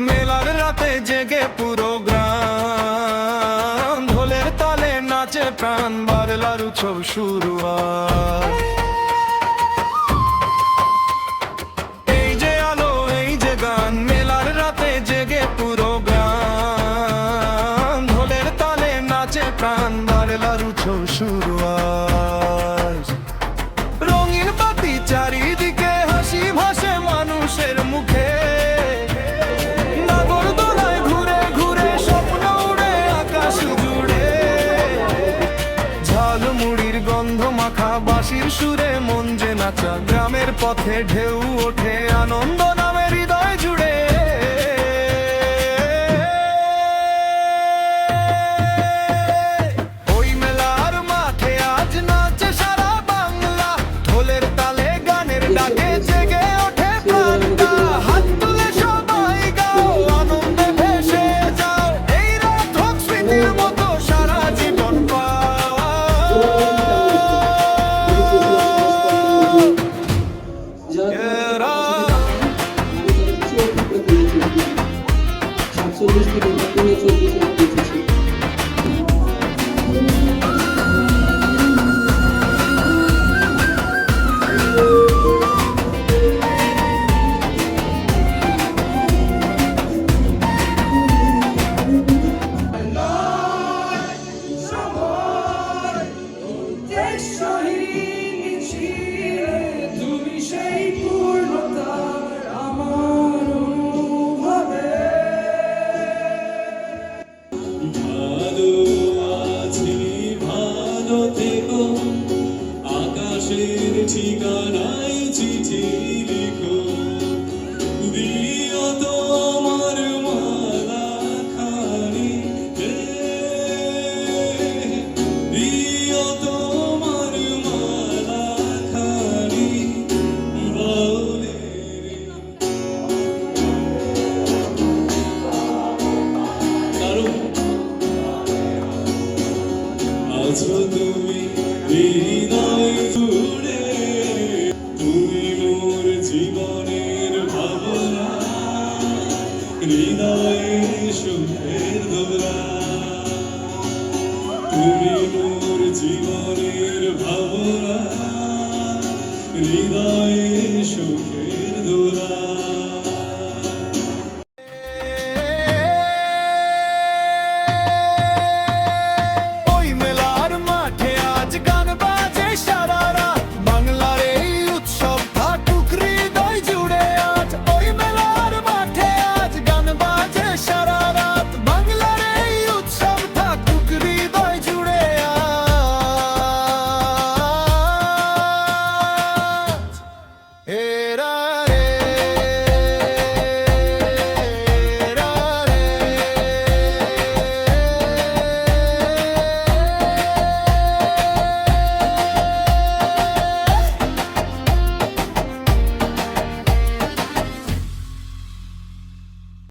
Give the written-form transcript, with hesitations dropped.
মেলার রাতে জেগে পুরো গ্রাম, ঢোলের তালে নাচে প্রাণ, বারলার উৎসব শুরু আজ। এই যে আলো, এই যে গান, মেলার রাতে জেগে পুরো গ্রাম, ঢোলের তালে নাচে প্রাণ, বারলার উৎসব শুরু আজ। রঙিন বাতি চারিদিকে, হাসি ভাসে মানুষের মুখে, নাগরদোলায় ঘুরে ঘুরে স্বপ্ন উড়ে আকাশ জুড়ে। ঝালমুড়ির গন্ধ মাখা, বাঁশির সুরে মন যে নাচা, গ্রামের পথে ঢেউ ওঠে আনন্দ নামে হৃদয় জুড়ে। ওই মেলার মাঠে আজ নাচে সারা বাংলা, ঢোলের তালে গানের ডাকে জেগে ওঠে প্রাণটা। হাত তুলে সবাই গাও, আনন্দে ভেসে যাও, এই রাত হোক স্মৃতির মতো সারা জীবন পাও। তুমি সেই পূর্ণতা আমার অনুভবে। ভালো আছি, ভালো থেকো, আকাশের ঠিকানায় চিঠি লিখো, দিও তোমার মালা খানি, দিও তোমার মালা খানি বলে রে। কারণ আছো তুমি হৃদয় জুড়ে, তুমি মোর জীবনের ভাবনা, হৃদয়ে এসো